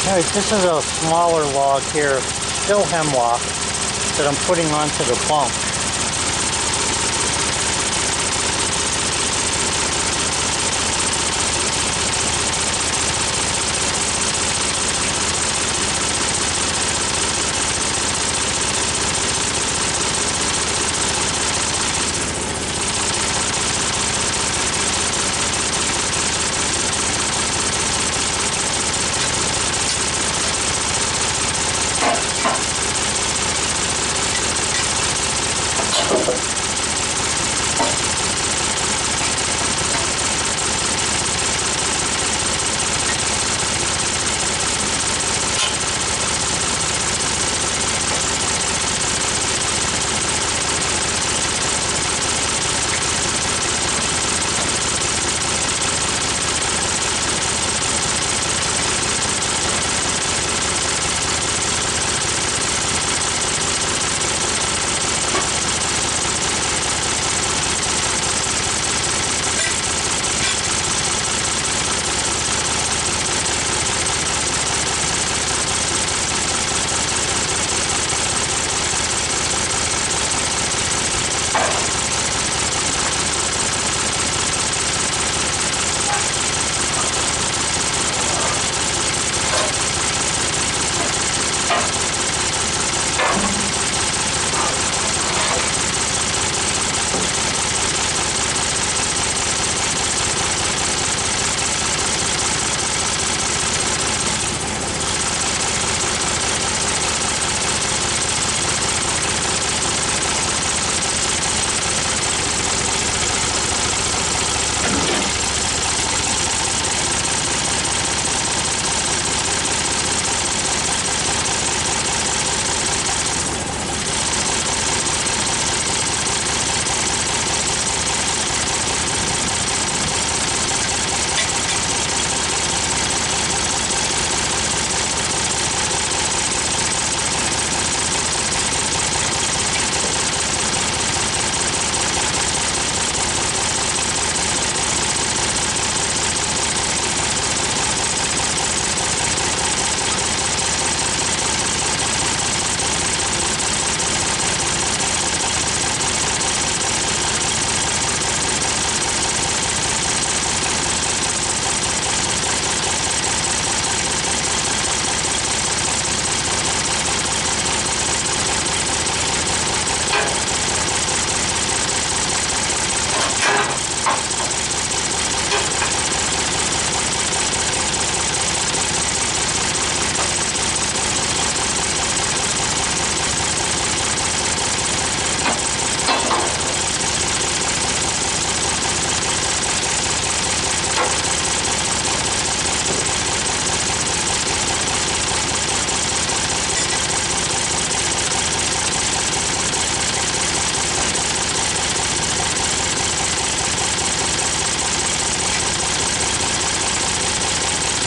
Alright, this is a smaller log here, still hemlock, that I'm putting onto the bunk.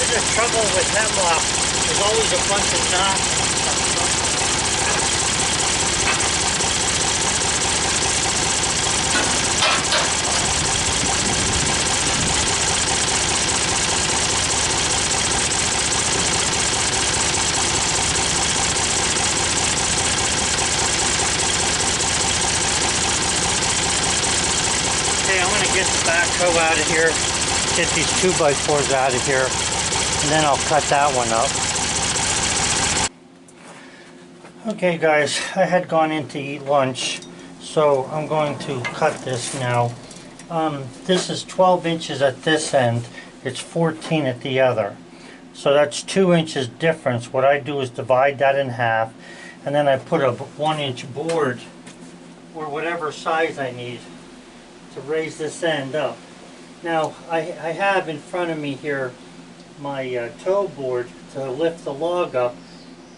The trouble with hemlock, there's always a bunch of knots. Okay, I'm going to get the backhoe out of here, get these 2x4s out of here. And then I'll cut that one up. Okay guys, I had gone in to eat lunch, so I'm going to cut this now. This is 12 inches at this end, it's 14 at the other. So that's 2 inches difference. What I do is divide that in half, and then I put a 1-inch board, or whatever size I need, to raise this end up. Now, I have in front of me here my tow board to lift the log up,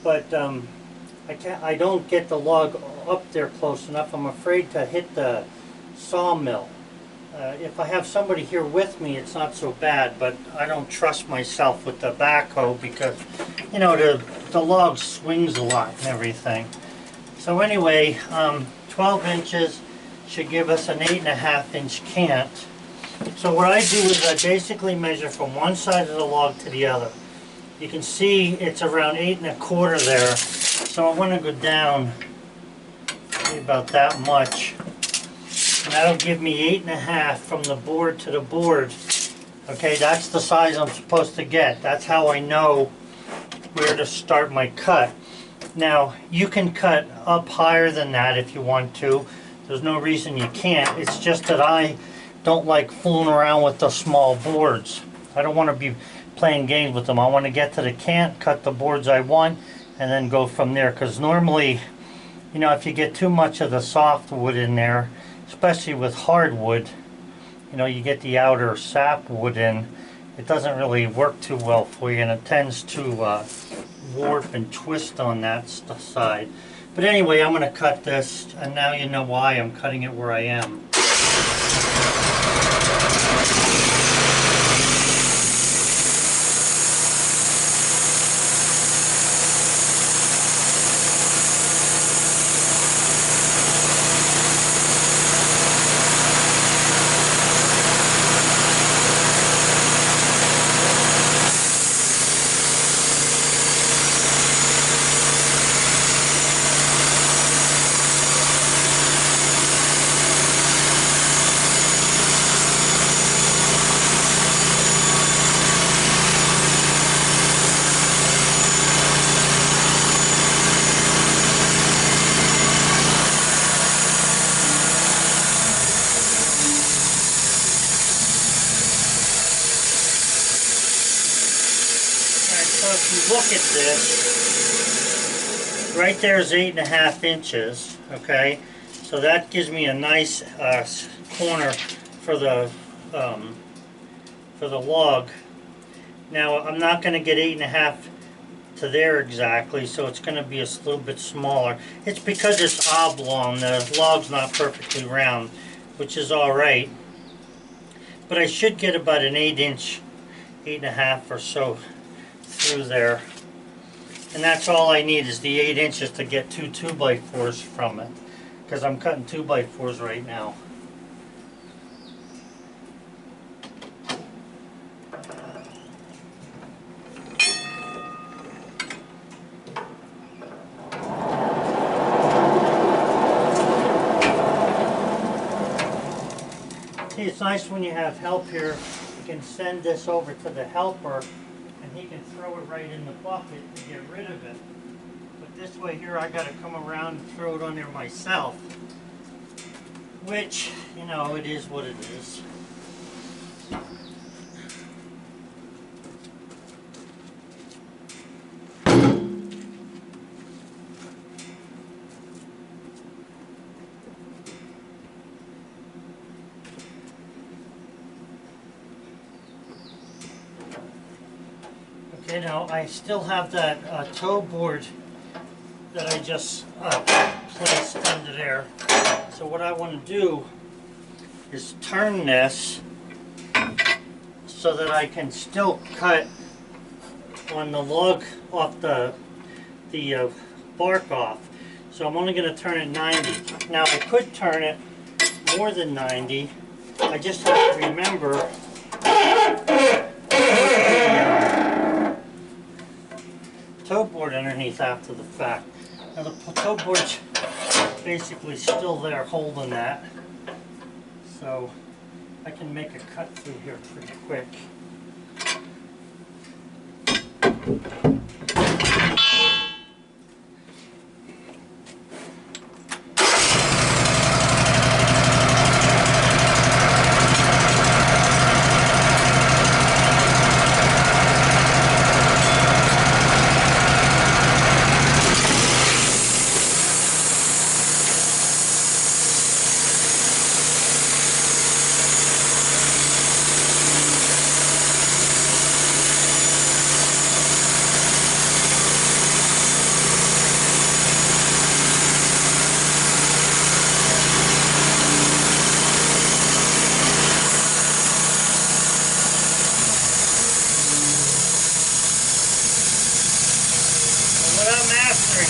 but I don't get the log up there close enough. I'm afraid to hit the sawmill. If I have somebody here with me, it's not so bad, but I don't trust myself with the backhoe because, you know, the log swings a lot and everything. So anyway, 12 inches should give us an 8.5 inch cant. So what I do is I basically measure from one side of the log to the other. You can see it's around 8 1/4 there. So I want to go down maybe about that much. And that'll give me 8 1/2 from the board to the board. Okay, that's the size I'm supposed to get. That's how I know where to start my cut. Now, you can cut up higher than that if you want to. There's no reason you can't. It's just that I don't like fooling around with the small boards. I don't want to be playing games with them. I want to get to the cant, cut the boards I want, and then go from there. Because normally, you know, if you get too much of the softwood in there, especially with hardwood, you know, you get the outer sapwood in, it doesn't really work too well for you, and it tends to warp and twist on that side. But anyway, I'm going to cut this, and now you know why I'm cutting it where I am. So if you look at this, right there is 8 1/2 inches, okay? So that gives me a nice corner for the log. Now I'm not going to get 8 1/2 to there exactly, so it's going to be a little bit smaller. It's because it's oblong, the log's not perfectly round, which is alright. But I should get about an 8 1/2 or so through there, and that's all I need is the 8 inches to get 2 2x4s from it, because I'm cutting 2x4s right now. See, it's nice when you have help here. You can send this over to the helper, and he can throw it right in the bucket to get rid of it. But this way here, I got to come around and throw it on there myself. Which, you know, it is what it is. Okay, now I still have that toe board that I just placed under there. So what I want to do is turn this so that I can still cut on the log off the bark off. So I'm only going to turn it 90. Now I could turn it more than 90. I just have to remember toe board underneath after the fact. Now the toe board's basically still there holding that, so I can make a cut through here pretty quick.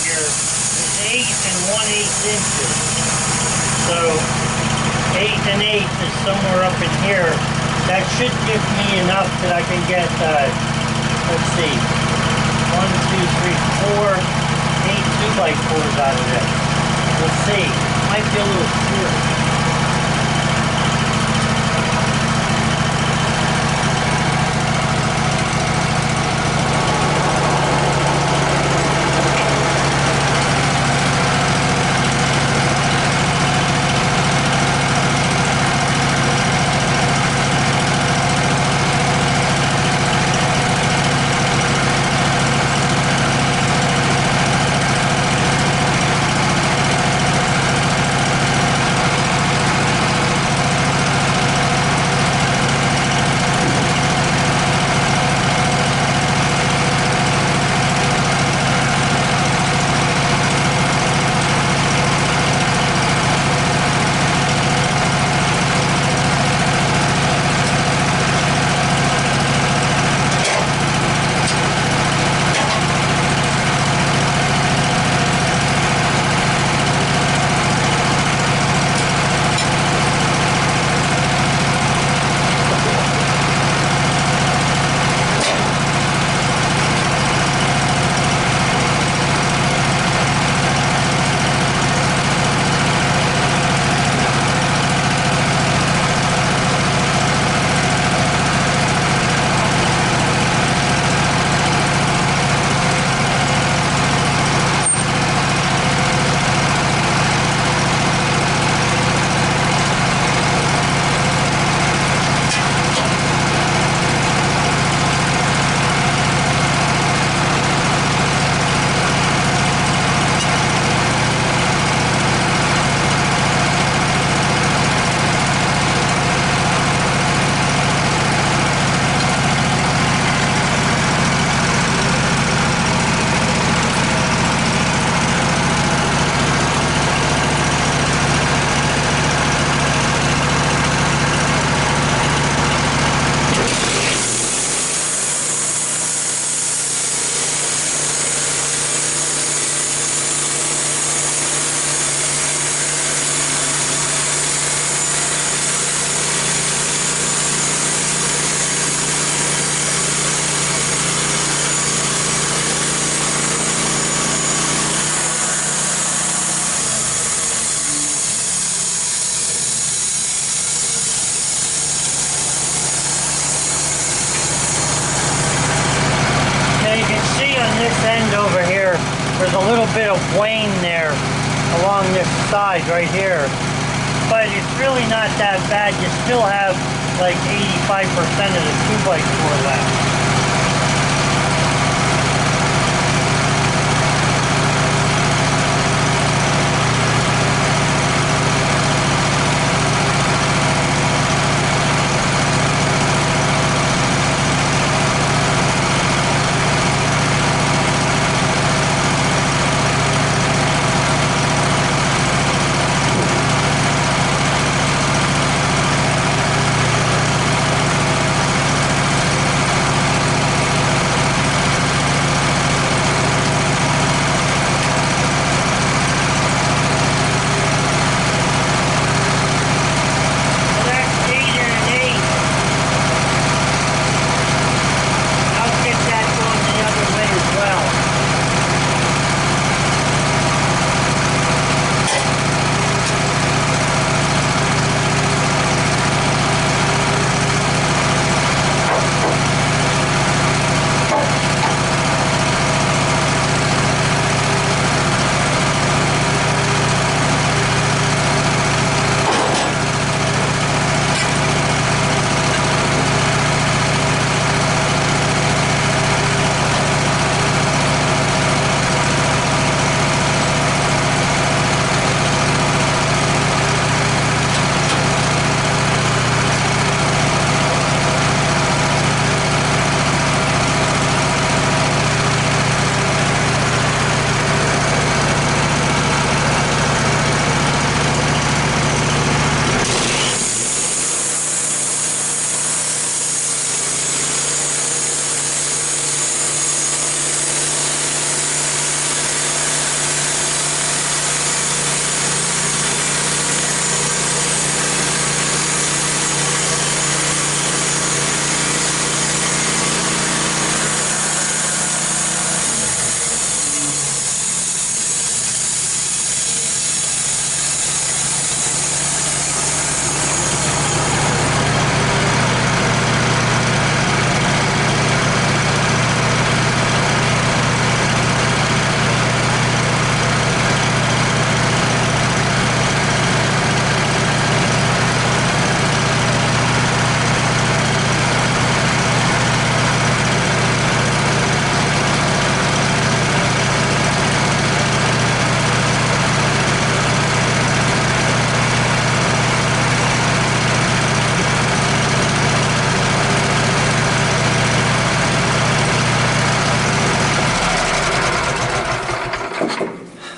Here is 8 1/8 inches. So 8 1/8 is somewhere up in here. That should give me enough that I can get, let's see, 2x4s out of this. We'll see. Might be a little short. This end over here, there's a little bit of wane there along this side right here, but it's really not that bad. You still have like 85% of the 2x4 left.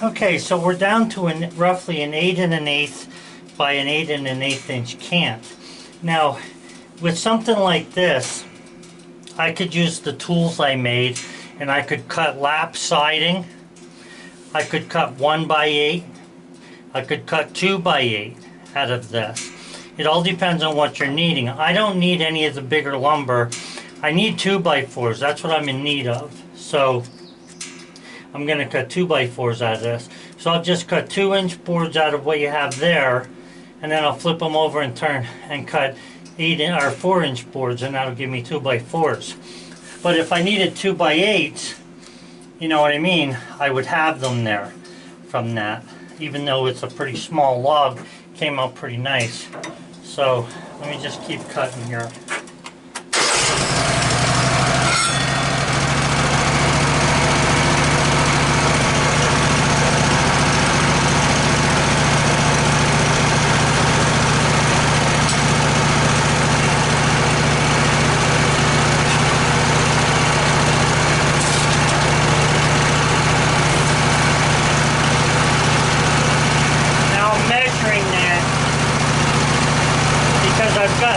Okay, so we're down to roughly an 8 1/8 by an 8 1/8 inch cant. Now, with something like this, I could use the tools I made, and I could cut lap siding. I could cut 1 by 8. I could cut 2 by 8 out of this. It all depends on what you're needing. I don't need any of the bigger lumber. I need 2 by 4s. That's what I'm in need of. So I'm going to cut 2 by 4s out of this. So I'll just cut 2-inch boards out of what you have there, and then I'll flip them over and turn and cut 4-inch boards, and that'll give me 2 by 4s. But if I needed 2 by 8s, you know what I mean, I would have them there from that. Even though it's a pretty small log, came out pretty nice. So let me just keep cutting here.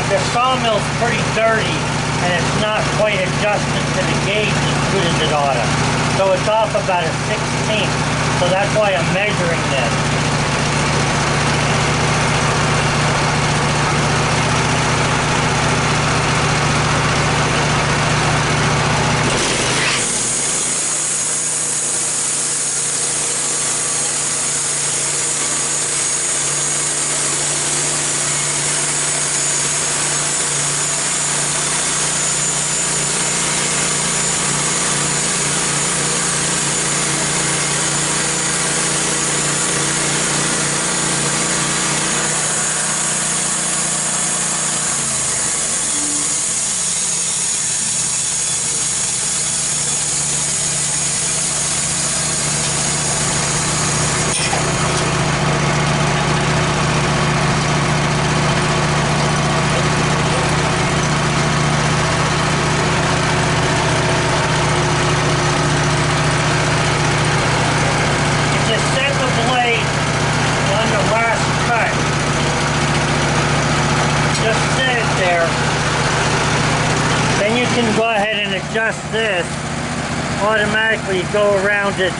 The sawmill's pretty dirty and it's not quite adjusted to the gauge as good as it ought to. So it's off about a 16th. So that's why I'm measuring this. Adjust this, automatically go around it,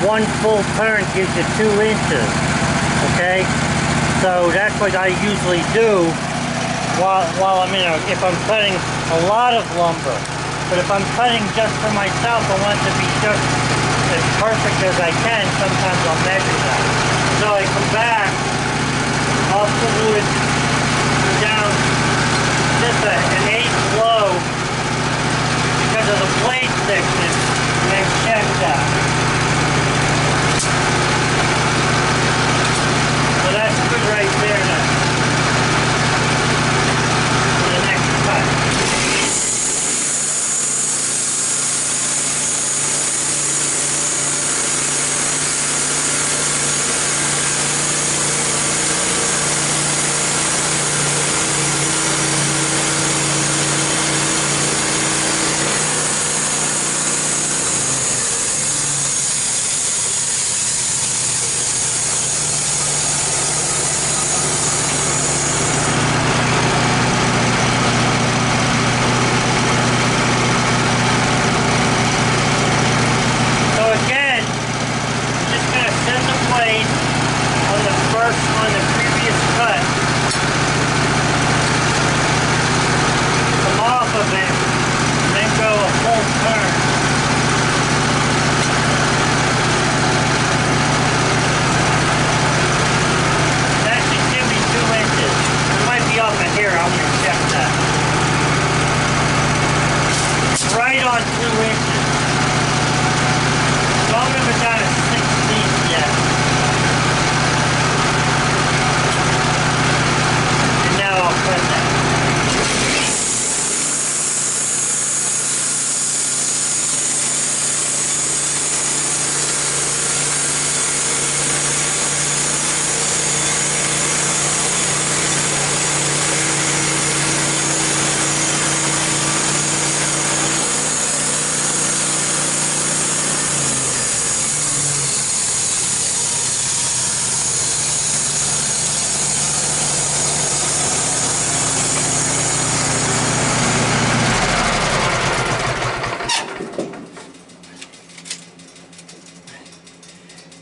1 full turn gives you 2 inches, okay? So that's what I usually do while I'm if I'm cutting a lot of lumber. But if I'm cutting just for myself, I want it to be just as perfect as I can. Sometimes I'll measure that. So I come back, I'll glue it down just an 1/8 low because of the blade thickness, and then check that. So that's good right there now. For the next cut.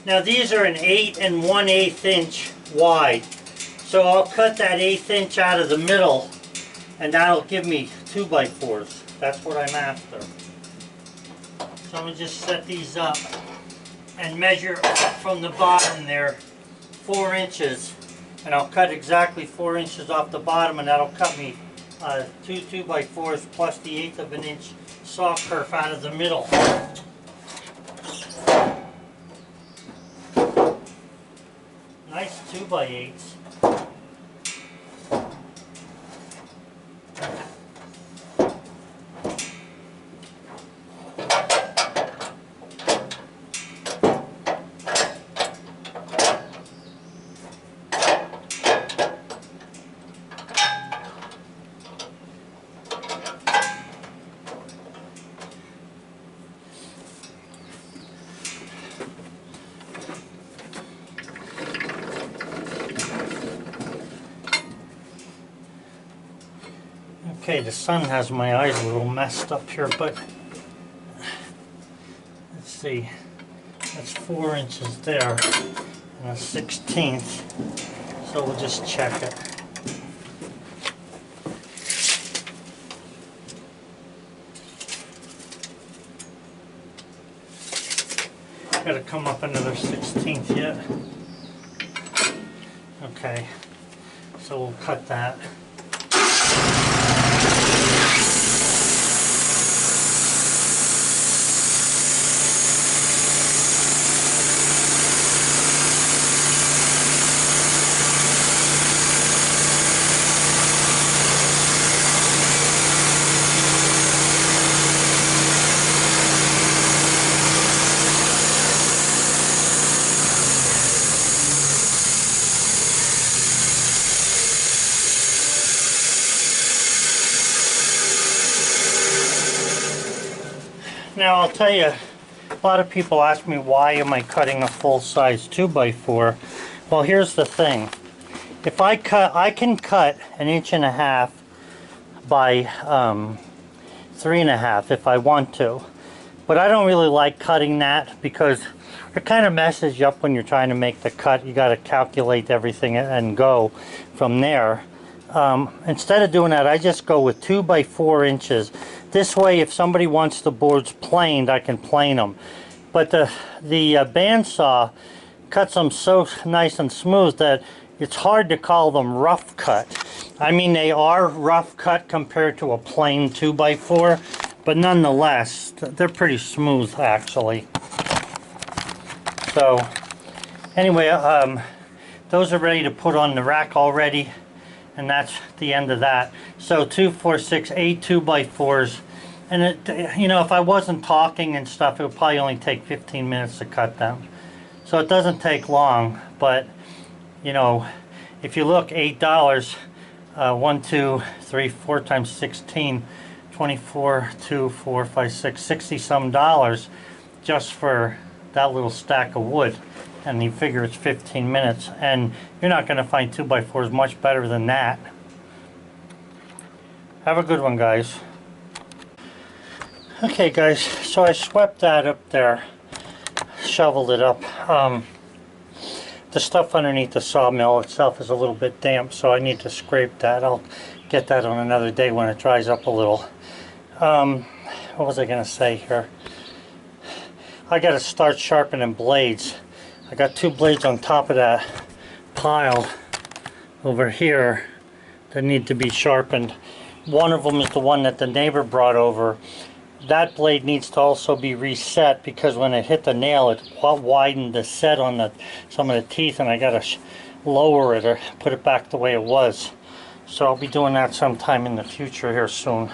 Now these are an 8 1/8 inch wide. So I'll cut that 1/8 inch out of the middle, and that'll give me 2x4s. That's what I'm after. So I'm going to just set these up and measure from the bottom there 4 inches. And I'll cut exactly 4 inches off the bottom, and that'll cut me two 2x4s plus the 1/8 of an inch saw kerf out of the middle. Nice 2x8s. Okay, the sun has my eyes a little messed up here, but let's see, that's 4 inches there and a 1/16, so we'll just check it. Got to come up another 1/16 yet. Okay, so we'll cut that. Now I'll tell you, a lot of people ask me why am I cutting a full-size 2x4. Well, here's the thing. If I can cut 1.5 inches by 3.5 if I want to. But I don't really like cutting that because it kind of messes you up when you're trying to make the cut. You got to calculate everything and go from there. Instead of doing that, I just go with 2 by 4 inches. This way, if somebody wants the boards planed, I can plane them. But the bandsaw cuts them so nice and smooth that it's hard to call them rough cut. I mean, they are rough cut compared to a plain 2 by 4, but nonetheless, they're pretty smooth actually. So, anyway, those are ready to put on the rack already. And that's the end of that. So 2, 4, 6, 8 2 by 4s, and it, you know, if I wasn't talking and stuff, it would probably only take 15 minutes to cut them. So it doesn't take long, but you know, if you look, $8, 1, 2, 3, 4 times 16, 24, 2, 4, 5, 6, 60 some dollars just for that little stack of wood. And you figure it's 15 minutes, and you're not going to find 2 by 4s much better than that. Have a good one, guys. Okay, guys, so I swept that up there, shoveled it up. The stuff underneath the sawmill itself is a little bit damp, so I need to scrape that. I'll get that on another day when it dries up a little. What was I going to say here? I got to start sharpening blades. I got 2 blades on top of that pile over here that need to be sharpened. One of them is the one that the neighbor brought over. That blade needs to also be reset because when it hit the nail, it widened the set on some of the teeth, and I got to lower it or put it back the way it was. So I'll be doing that sometime in the future here soon.